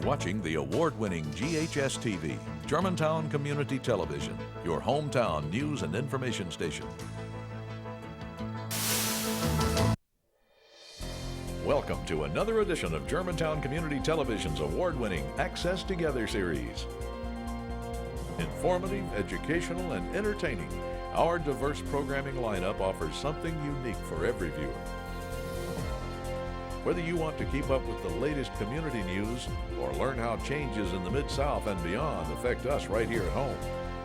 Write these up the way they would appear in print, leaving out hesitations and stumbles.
watching the award-winning GHS-TV, Germantown Community Television, your hometown news and information station. Welcome to another edition of Germantown Community Television's award-winning Access Together series. Informative, educational, and entertaining, our diverse programming lineup offers something unique for every viewer. Whether you want to keep up with the latest community news or learn how changes in the Mid-South and beyond affect us right here at home,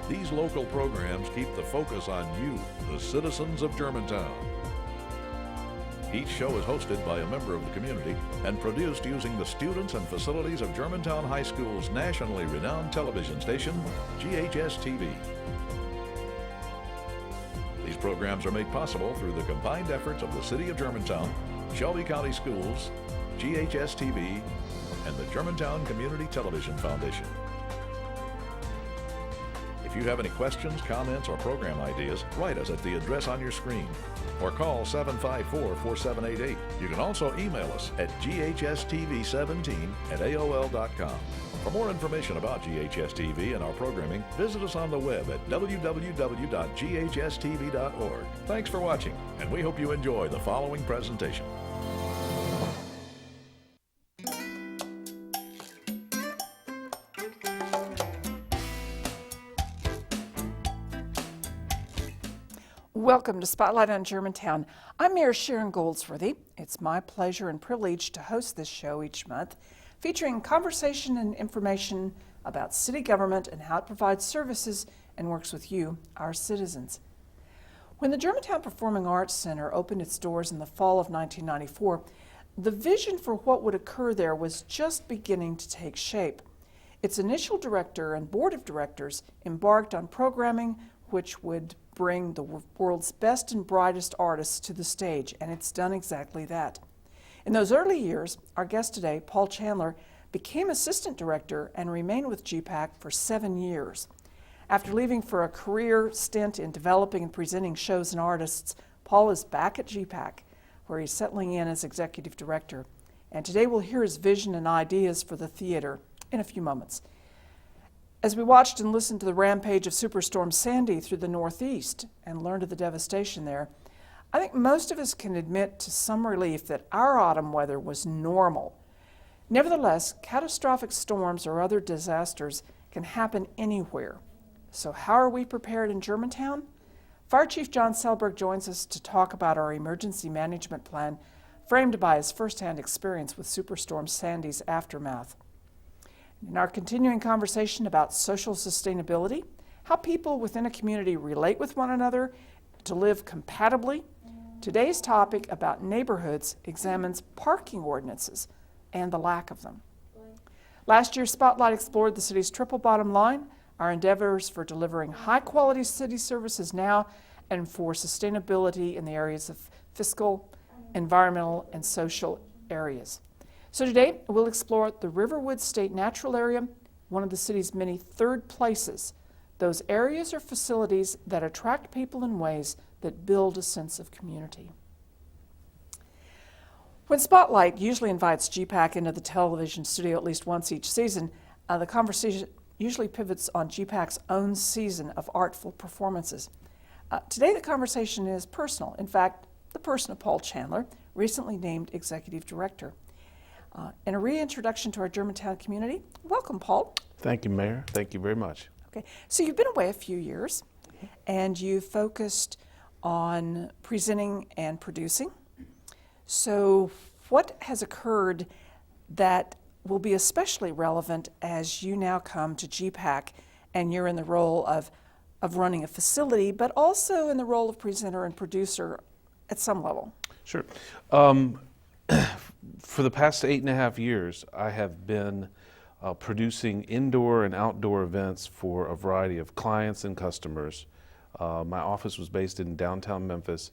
these local programs keep the focus on you, the citizens of Germantown. Each show is hosted by a member of the community and produced using the students and facilities of Germantown High School's nationally renowned television station, GHS-TV. These programs are made possible through the combined efforts of the City of Germantown, Shelby County Schools, GHS-TV, and the Germantown Community Television Foundation. If you have any questions, comments, or program ideas, write us at the address on your screen or call 754-4788. You can also email us at ghstv17@aol.com. For more information about GHS-TV and our programming, visit us on the web at www.ghstv.org. Thanks for watching, and we hope you enjoy the following presentation. Welcome to Spotlight on Germantown. I'm Mayor Sharon Goldsworthy. It's my pleasure and privilege to host this show each month, featuring conversation and information about city government and how it provides services and works with you, our citizens. When the Germantown Performing Arts Center opened its doors in the fall of 1994, the vision for what would occur there was just beginning to take shape. Its initial director and board of directors embarked on programming which would bring the world's best and brightest artists to the stage, and it's done exactly that. In those early years, our guest today, Paul Chandler, became assistant director and remained with GPAC for 7 years. After leaving for a career stint in developing and presenting shows and artists, Paul is back at GPAC, where he's settling in as executive director. And today we'll hear his vision and ideas for the theater in a few moments. As we watched and listened to the rampage of Superstorm Sandy through the Northeast and learned of the devastation there, I think most of us can admit to some relief that our autumn weather was normal. Nevertheless, catastrophic storms or other disasters can happen anywhere. So how are we prepared in Germantown? Fire Chief John Selberg joins us to talk about our emergency management plan, framed by his firsthand experience with Superstorm Sandy's aftermath. In our continuing conversation about social sustainability, how people within a community relate with one another to live compatibly, today's topic about neighborhoods examines parking ordinances and the lack of them. Last year's Spotlight explored the city's triple bottom line, our endeavors for delivering high-quality city services now and for sustainability in the areas of fiscal, environmental, and social areas. So today, we'll explore the Riverwood State Natural Area, one of the city's many third places, those areas or facilities that attract people in ways that build a sense of community. When Spotlight usually invites GPAC into the television studio at least once each season, the conversation usually pivots on GPAC's own season of artful performances. Today, the conversation is personal. In fact, the person of Paul Chandler, recently named executive director. And a reintroduction to our Germantown community. Welcome, Paul. Thank you, Mayor. Thank you very much. Okay, so you've been away a few years, and you focused on presenting and producing. So what has occurred that will be especially relevant as you now come to GPAC and you're in the role of running a facility, but also in the role of presenter and producer at some level? Sure. For the past 8.5 years, I have been producing indoor and outdoor events for a variety of clients and customers. My office was based in downtown Memphis,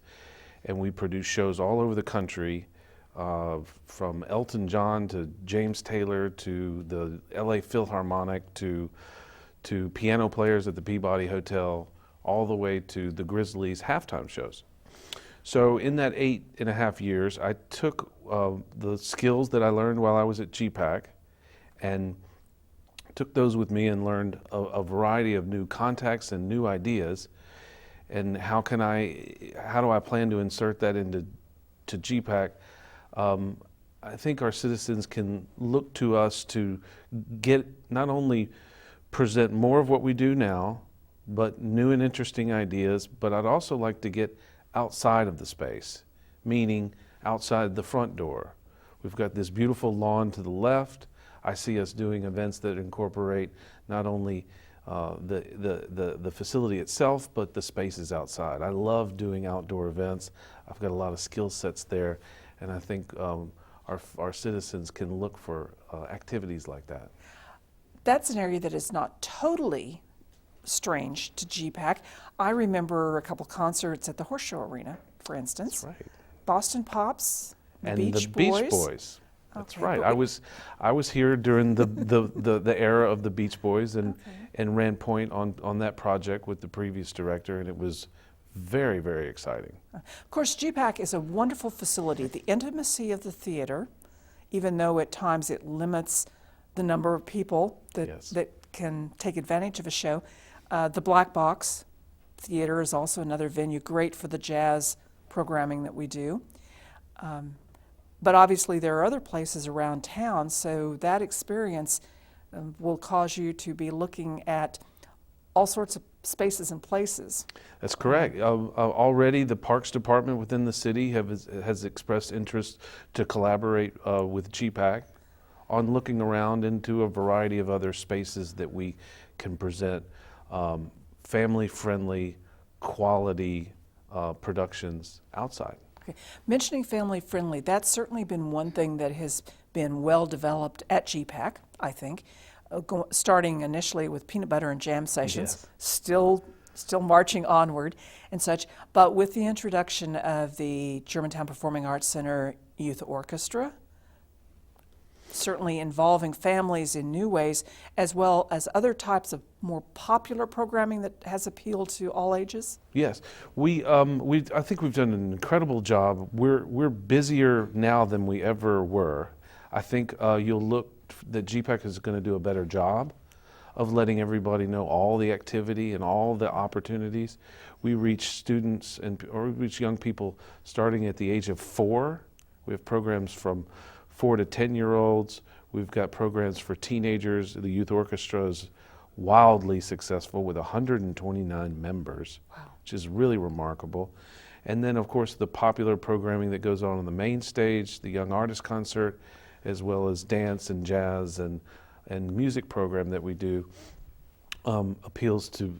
and we produced shows all over the country, from Elton John to James Taylor to the LA Philharmonic to piano players at the Peabody Hotel, all the way to the Grizzlies halftime shows. So in that 8.5 years, I took the skills that I learned while I was at GPAC and took those with me and learned a variety of new contacts and new ideas. And how do I plan to insert that into GPAC? I think our citizens can look to us to get, not only present more of what we do now, but new and interesting ideas, but I'd also like to get outside of the space, meaning outside the front door. We've got this beautiful lawn to the left. I see us doing events that incorporate not only the facility itself, but the spaces outside. I love doing outdoor events. I've got a lot of skill sets there, and I think our citizens can look for activities like that. That's an area that is not totally strange to GPAC. I remember a couple concerts at the Horse Show Arena, for instance. That's right. Boston Pops, And the Beach Boys. That's Okay, right. but I was here during the era of the Beach Boys and ran point on that project with the previous director, and it was very, very exciting. Of course, GPAC is a wonderful facility. The intimacy of the theater, even though at times it limits the number of people that can take advantage of a show. The Black Box Theater is also another venue, great for the jazz programming that we do. But obviously there are other places around town, so that experience will cause you to be looking at all sorts of spaces and places. That's correct. Already the Parks Department within the city has expressed interest to collaborate with GPAC on looking around into a variety of other spaces that we can present family-friendly, quality productions outside. Okay. Mentioning family-friendly, that's certainly been one thing that has been well developed at GPAC, I think, starting initially with peanut butter and jam sessions, still marching onward and such, but with the introduction of the Germantown Performing Arts Center Youth Orchestra, certainly involving families in new ways, as well as other types of more popular programming that has appealed to all ages? Yes, I think we've done an incredible job. We're busier now than we ever were. I think you'll look that GPAC is going to do a better job of letting everybody know all the activity and all the opportunities. We reach students or we reach young people starting at the age of 4. We have programs from 4 to 10-year-olds. We've got programs for teenagers. The youth orchestra is wildly successful with 129 members, which is really remarkable. And then, of course, the popular programming that goes on the main stage, the Young Artist Concert, as well as dance and jazz and music program that we do, appeals to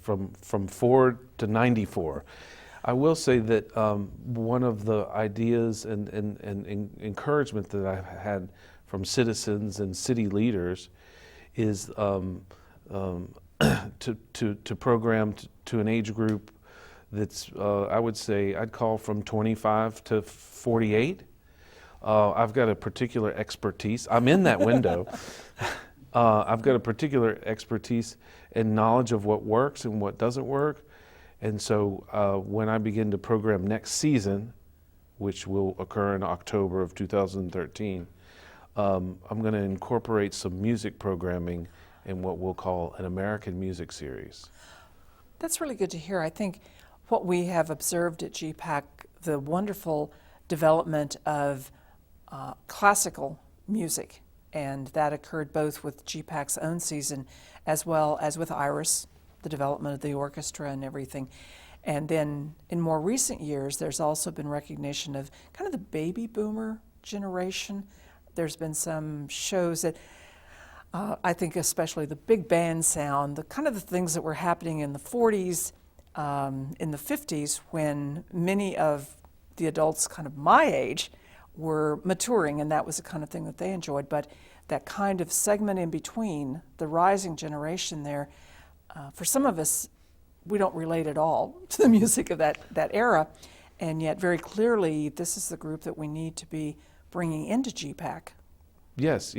from 4 to 94. I will say that one of the ideas and encouragement that I've had from citizens and city leaders is to program to an age group that's, I would say, I'd call from 25 to 48. I've got a particular expertise. I'm in that window. I've got a particular expertise and knowledge of what works and what doesn't work. And so when I begin to program next season, which will occur in October of 2013, I'm going to incorporate some music programming in what we'll call an American music series. That's really good to hear. I think what we have observed at GPAC, the wonderful development of classical music, and that occurred both with GPAC's own season as well as with Iris, the development of the orchestra and everything. And then in more recent years, there's also been recognition of kind of the baby boomer generation. There's been some shows that I think especially the big band sound, the kind of the things that were happening in the 40s, in the 50s, when many of the adults kind of my age were maturing, and that was the kind of thing that they enjoyed. But that kind of segment in between, the rising generation there, for some of us, we don't relate at all to the music of that era, and yet very clearly this is the group that we need to be bringing into GPAC. Yes.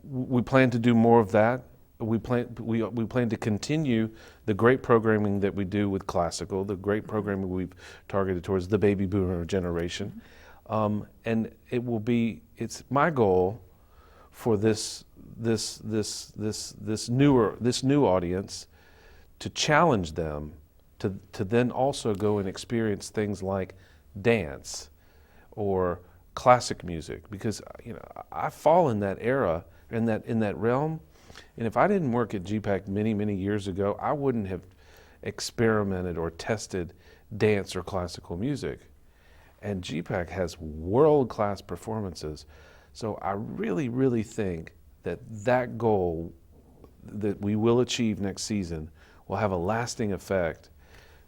We plan to do more of that. We plan to continue the great programming that we do with classical, the great programming we've targeted towards the baby boomer generation. And it's my goal for this new audience to challenge them to then also go and experience things like dance or classic music, because I fall in that era, in that realm, and if I didn't work at GPAC many years ago, I wouldn't have experimented or tested dance or classical music. And GPAC has world-class performances, so I really think that goal that we will achieve next season will have a lasting effect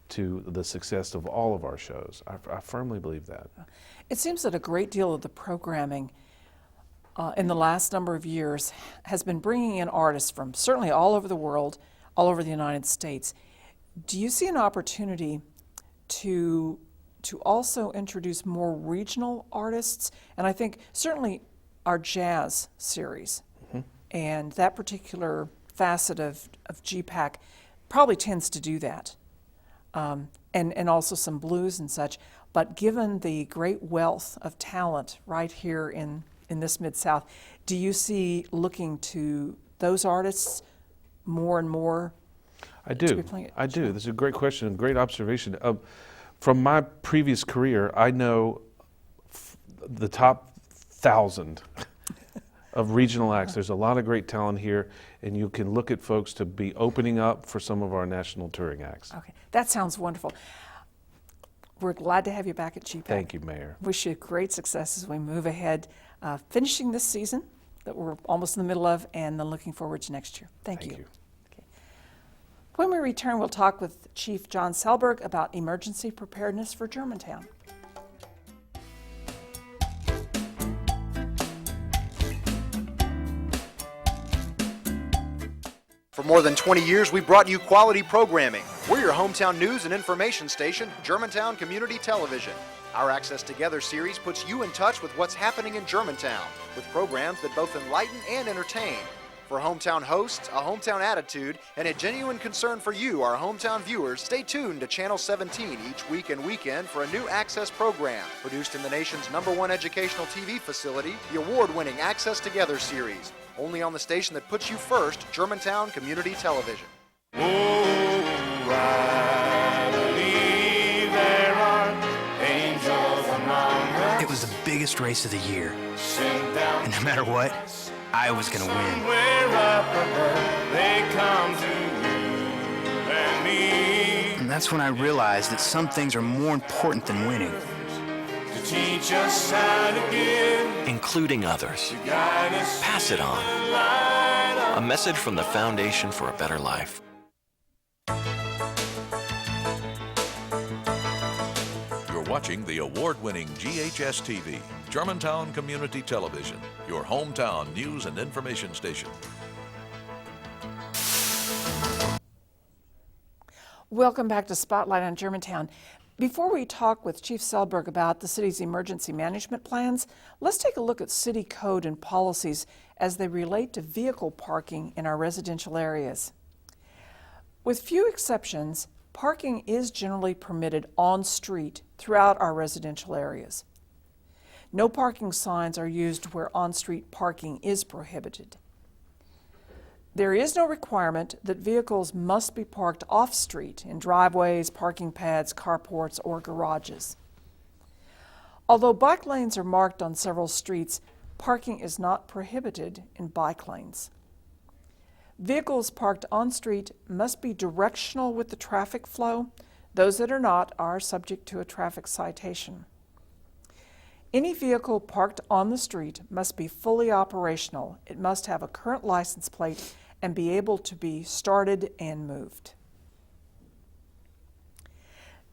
to the success of all of our shows. I firmly believe that. It seems that a great deal of the programming in the last number of years has been bringing in artists from certainly all over the world, all over the United States. Do you see an opportunity to also introduce more regional artists? And I think certainly our jazz series and that particular facet of GPAC probably tends to do that. And also some blues and such. But given the great wealth of talent right here in this Mid-South, do you see looking to those artists more and more? I do. I do. This is a great question and great observation. From my previous career, I know the top 1,000 of regional acts. There's a lot of great talent here, and you can look at folks to be opening up for some of our national touring acts. Okay, that sounds wonderful. We're glad to have you back at GPAC. Thank you, Mayor. Wish you great success as we move ahead, finishing this season that we're almost in the middle of, and then looking forward to next year. Thank you. Okay. When we return, we'll talk with Chief John Selberg about emergency preparedness for Germantown. For more than 20 years, we've brought you quality programming. We're your hometown news and information station, Germantown Community Television. Our Access Together series puts you in touch with what's happening in Germantown, with programs that both enlighten and entertain. For hometown hosts, a hometown attitude, and a genuine concern for you, our hometown viewers, stay tuned to Channel 17 each week and weekend for a new Access program. Produced in the nation's #1 educational TV facility, the award-winning Access Together series. Only on the station that puts you first, Germantown Community Television. Oh, I believe there are angels among us. It was the biggest race of the year. And no matter what, I was going to win. Somewhere up above, they come to you and me. And that's when I realized that some things are more important than winning. To teach us how to give, including others. to guide us. Pass it on. A message from the Foundation for a Better Life. You're watching the award-winning GHS-TV, Germantown Community Television, your hometown news and information station. Welcome back to Spotlight on Germantown. Before we talk with Chief Selberg about the city's emergency management plans, let's take a look at city code and policies as they relate to vehicle parking in our residential areas. With few exceptions, parking is generally permitted on-street throughout our residential areas. No parking signs are used where on-street parking is prohibited. There is no requirement that vehicles must be parked off-street in driveways, parking pads, carports, or garages. Although bike lanes are marked on several streets, parking is not prohibited in bike lanes. Vehicles parked on-street must be directional with the traffic flow. Those that are not are subject to a traffic citation. Any vehicle parked on the street must be fully operational. It must have a current license plate and be able to be started and moved.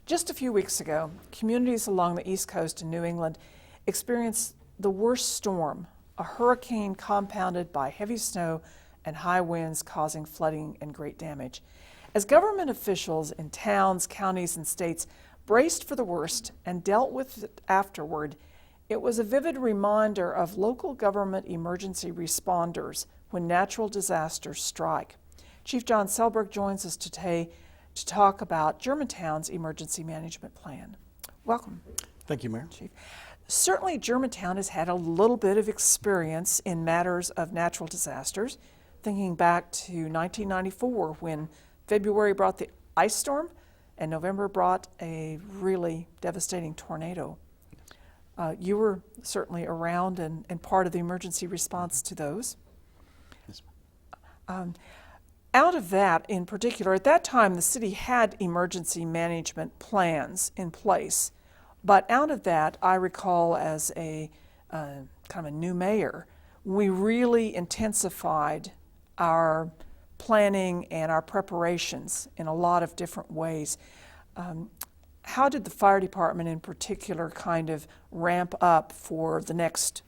Just a few weeks ago, communities along the East Coast in New England experienced the worst storm, a hurricane compounded by heavy snow and high winds causing flooding and great damage. As government officials in towns, counties, and states braced for the worst and dealt with it afterward, it was a vivid reminder of local government emergency responders when natural disasters strike. Chief John Selberg joins us today to talk about Germantown's emergency management plan. Welcome. Thank you, Mayor. Chief. Certainly, Germantown has had a little bit of experience in matters of natural disasters, thinking back to 1994 when February brought the ice storm and November brought a really devastating tornado. You were certainly around and part of the emergency response to those. Yes, Out of that in particular, at that time the city had emergency management plans in place, but out of that I recall as a kind of a new mayor, we really intensified our planning and our preparations in a lot of different ways. How did the fire department in particular kind of ramp up for the next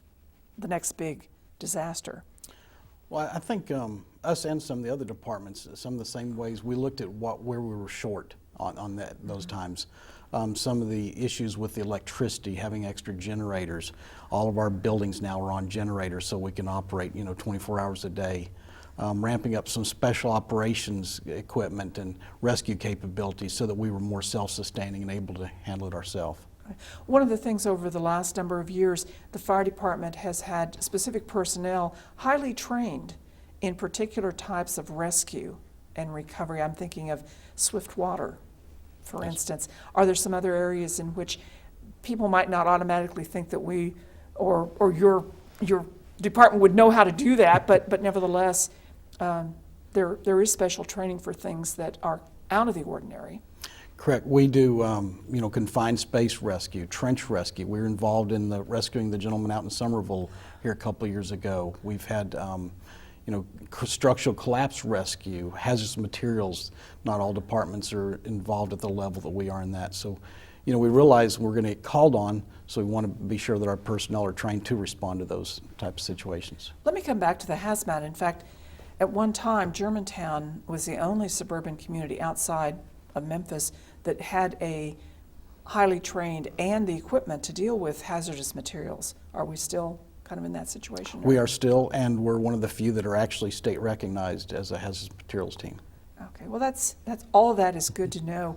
big disaster? Well, I think us and some of the other departments, some of the same ways, we looked at where we were short on those times. Some of the issues with the electricity, having extra generators. All of our buildings now are on generators so we can operate 24 hours a day. Ramping up some special operations equipment and rescue capabilities so that we were more self-sustaining and able to handle it ourselves. One of the things over the last number of years, the fire department has had specific personnel highly trained in particular types of rescue and recovery. I'm thinking of swift water, for instance. Are there some other areas in which people might not automatically think that we or your department would know how to do that, but nevertheless, there is special training for things that are out of the ordinary? Correct. We do, confined space rescue, trench rescue. We were involved in rescuing the gentleman out in Somerville here a couple of years ago. We've had, structural collapse rescue, hazardous materials. Not all departments are involved at the level that we are in that. So, we realize we're going to get called on, so we want to be sure that our personnel are trained to respond to those types of situations. Let me come back to the hazmat. In fact, at one time, Germantown was the only suburban community outside of Memphis that had a highly trained and the equipment to deal with hazardous materials. Are we still kind of in that situation? We are still, and we're one of the few that are actually state recognized as a hazardous materials team. Okay, well that's all of that is good to know.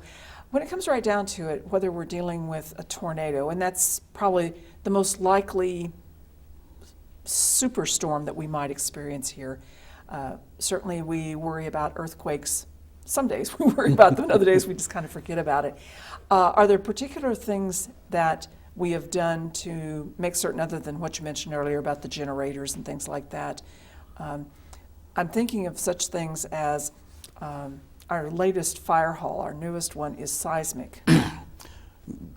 When it comes right down to it, whether we're dealing with a tornado, and that's probably the most likely superstorm that we might experience here. Certainly we worry about earthquakes. Some days we worry about them, and other days we just kind of forget about it. Are there particular things that we have done to make certain, other than what you mentioned earlier about the generators and things like that? I'm thinking of such things as our latest fire hall, our newest one, is seismic.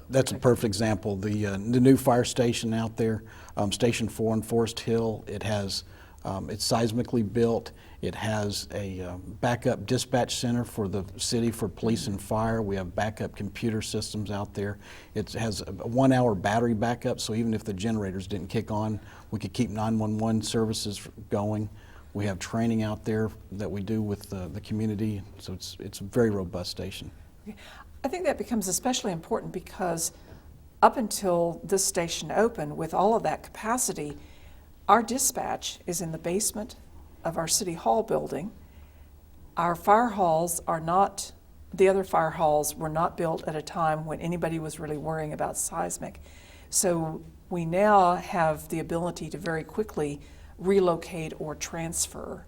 That's a perfect example. The new fire station out there, Station 4 on Forest Hill, it has, it's seismically built. It has a backup dispatch center for the city for police and fire. We have backup computer systems out there. It has a 1 hour battery backup, so even if the generators didn't kick on, we could keep 911 services going. We have training out there that we do with the community, so it's a very robust station. I think that becomes especially important because up until this station opened, with all of that capacity, our dispatch is in the basement of our City Hall building. Our fire halls are not, the other fire halls were not built at a time when anybody was really worrying about seismic. So we now have the ability to very quickly relocate or transfer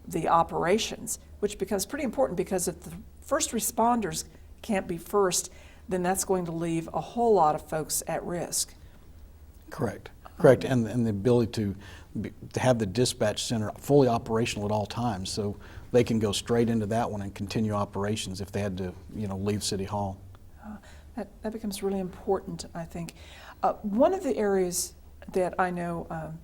the operations, which becomes pretty important because if the first responders can't be first, then that's going to leave a whole lot of folks at risk. Correct. Correct, and the ability to have the dispatch center fully operational at all times, so they can go straight into that one and continue operations if they had to, leave City Hall. That becomes really important, I think. One of the areas that I know,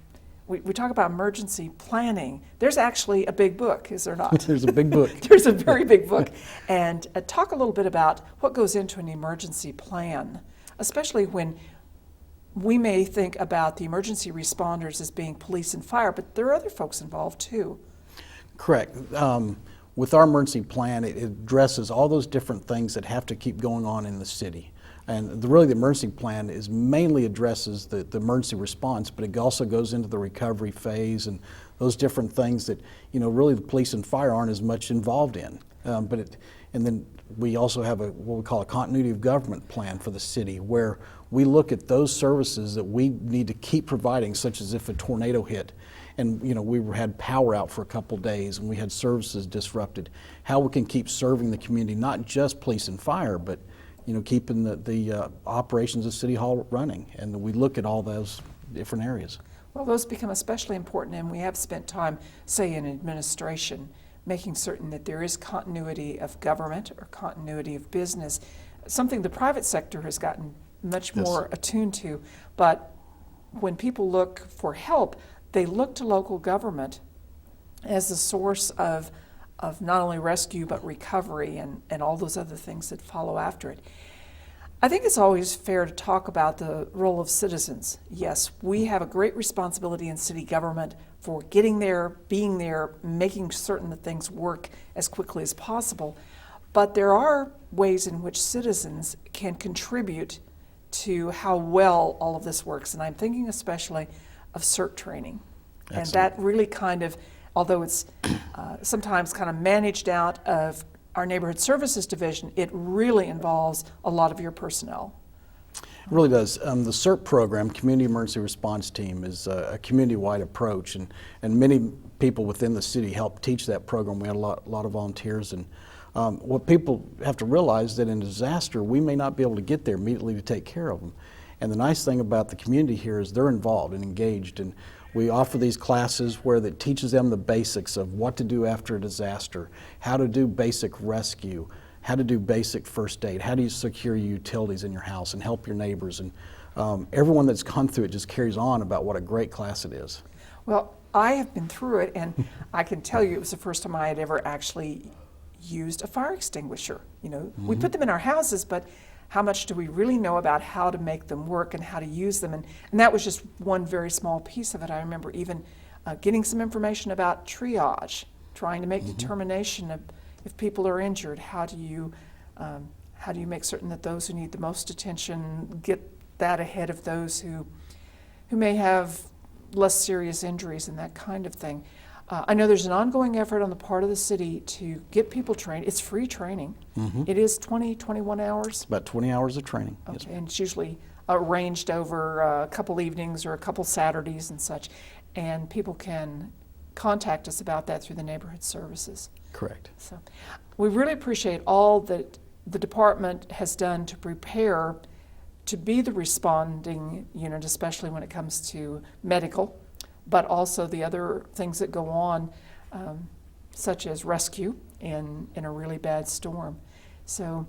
we talk about emergency planning. There's actually a big book, is there not? There's a big book. There's a very big book. And talk a little bit about what goes into an emergency plan, especially when we may think about the emergency responders as being police and fire, but there are other folks involved too. Correct. With our emergency plan, it addresses all those different things that have to keep going on in the city. And really the emergency plan is mainly addresses the emergency response, but it also goes into the recovery phase and those different things that, really the police and fire aren't as much involved in. But And then we also have what we call a continuity of government plan for the city, where we look at those services that we need to keep providing, such as if a tornado hit and we had power out for a couple days and we had services disrupted, how we can keep serving the community, not just police and fire, but keeping the operations of City Hall running. And we look at all those different areas. Well, those become especially important, and we have spent time, say, in administration, making certain that there is continuity of government or continuity of business, something the private sector has gotten much more attuned to. But when people look for help, they look to local government as the source of not only rescue but recovery and all those other things that follow after it. I think it's always fair to talk about the role of citizens. Yes, we have a great responsibility in city government for getting there, being there, making certain that things work as quickly as possible. But there are ways in which citizens can contribute to how well all of this works. And I'm thinking especially of CERT training. Excellent. And that really kind of, although it's sometimes kind of managed out of our neighborhood services division, it really involves a lot of your personnel. It really does. The CERT program, Community Emergency Response Team, is a community-wide approach, and many people within the city help teach that program. We had a lot of volunteers, and what people have to realize that in a disaster, we may not be able to get there immediately to take care of them. And the nice thing about the community here is they're involved and engaged, and we offer these classes where that teaches them the basics of what to do after a disaster, how to do basic rescue, how to do basic first aid, how do you secure your utilities in your house and help your neighbors. And everyone that's gone through it just carries on about what a great class it is. Well, I have been through it, and I can tell you it was the first time I had ever actually used a fire extinguisher. We put them in our houses, but how much do we really know about how to make them work and how to use them? And that was just one very small piece of it. I remember even getting some information about triage, trying to make determination of if people are injured, how do you make certain that those who need the most attention get that ahead of those who may have less serious injuries and that kind of thing. I know there's an ongoing effort on the part of the city to get people trained. It's free training. It is 21 hours? About 20 hours of training. Okay, Yes. and it's usually arranged over a couple evenings or a couple Saturdays and such. And people can contact us about that through the neighborhood services. Correct. So we really appreciate all that the department has done to prepare to be the responding unit, especially when it comes to medical, but also the other things that go on, such as rescue in a really bad storm. So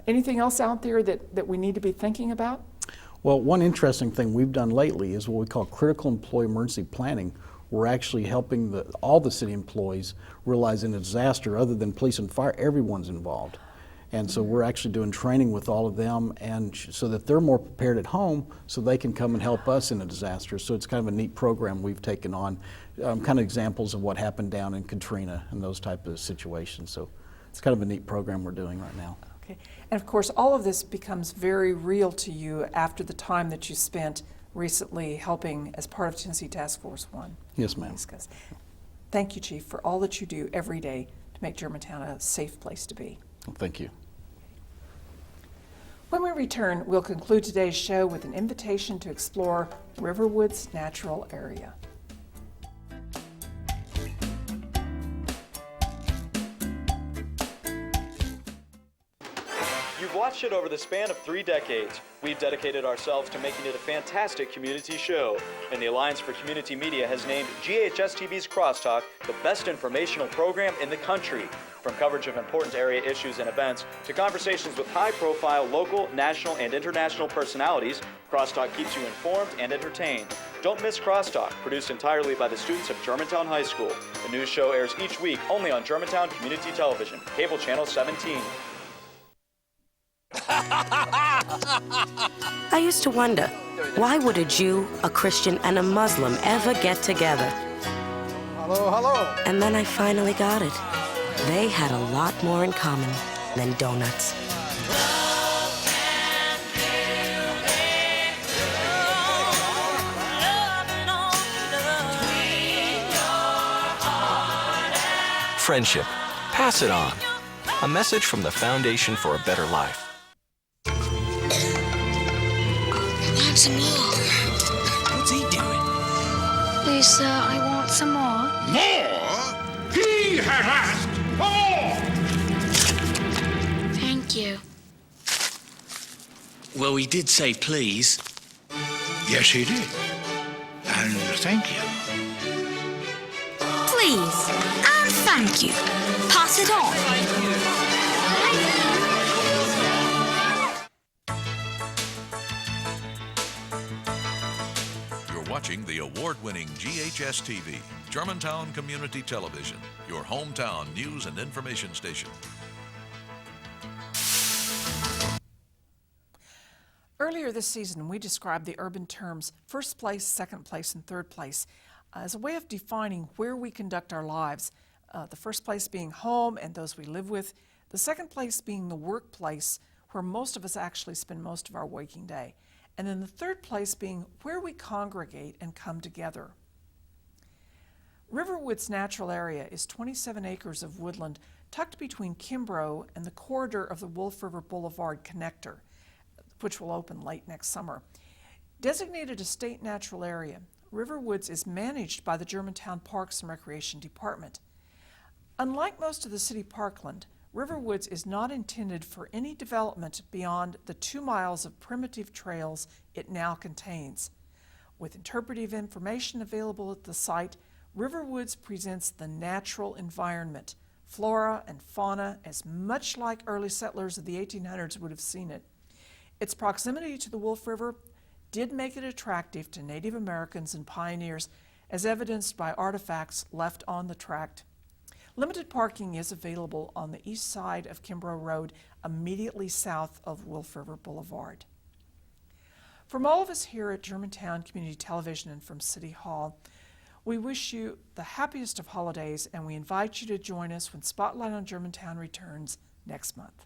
anything else out there that we need to be thinking about? Well, one interesting thing we've done lately is what we call critical employee emergency planning. We're actually helping all the city employees realize in a disaster, other than police and fire, everyone's involved. And so we're actually doing training with all of them, and so that they're more prepared at home so they can come and help us in a disaster. So it's kind of a neat program we've taken on, kind of examples of what happened down in Katrina and those type of situations. So it's kind of a neat program we're doing right now. Okay. And of course, all of this becomes very real to you after the time that you spent recently helping as part of Tennessee Task Force 1. Yes, ma'am. Thank you, Chief, for all that you do every day to make Germantown a safe place to be. Well, thank you. When we return, we'll conclude today's show with an invitation to explore Riverwood's natural area. You've watched it over the span of 3 decades. We've dedicated ourselves to making it a fantastic community show, and the Alliance for Community Media has named GHS-TV's Crosstalk the best informational program in the country. From coverage of important area issues and events to conversations with high-profile local, national, and international personalities, Crosstalk keeps you informed and entertained. Don't miss Crosstalk, produced entirely by the students of Germantown High School. The news show airs each week only on Germantown Community Television, cable channel 17. I used to wonder, why would a Jew, a Christian, and a Muslim ever get together? Hello, hello. And then I finally got it. They had a lot more in common than donuts. Friendship. Pass it on. A message from the Foundation for a Better Life. I want some more. What's he doing? Please, sir, I want some more. More? He has asked for more! Thank you. Well, he did say please. Yes, he did. And thank you. Please, and thank you. Pass it on. You're watching the award-winning GHS-TV, Germantown Community Television, your hometown news and information station. Earlier this season, we described the urban terms first place, second place, and third place as a way of defining where we conduct our lives. The first place being home and those we live with, the second place being the workplace where most of us actually spend most of our waking day, and then the third place being where we congregate and come together. Riverwood's natural area is 27 acres of woodland tucked between Kimbrough and the corridor of the Wolf River Boulevard connector, which will open late next summer. Designated a state natural area, Riverwoods is managed by the Germantown Parks and Recreation Department. Unlike most of the city parkland, Riverwoods is not intended for any development beyond the 2 miles of primitive trails it now contains. With interpretive information available at the site, Riverwoods presents the natural environment, flora and fauna as much like early settlers of the 1800s would have seen it. Its proximity to the Wolf River did make it attractive to Native Americans and pioneers, as evidenced by artifacts left on the tract. Limited parking is available on the east side of Kimbrough Road, immediately south of Wolf River Boulevard. From all of us here at Germantown Community Television and from City Hall, we wish you the happiest of holidays, and we invite you to join us when Spotlight on Germantown returns next month.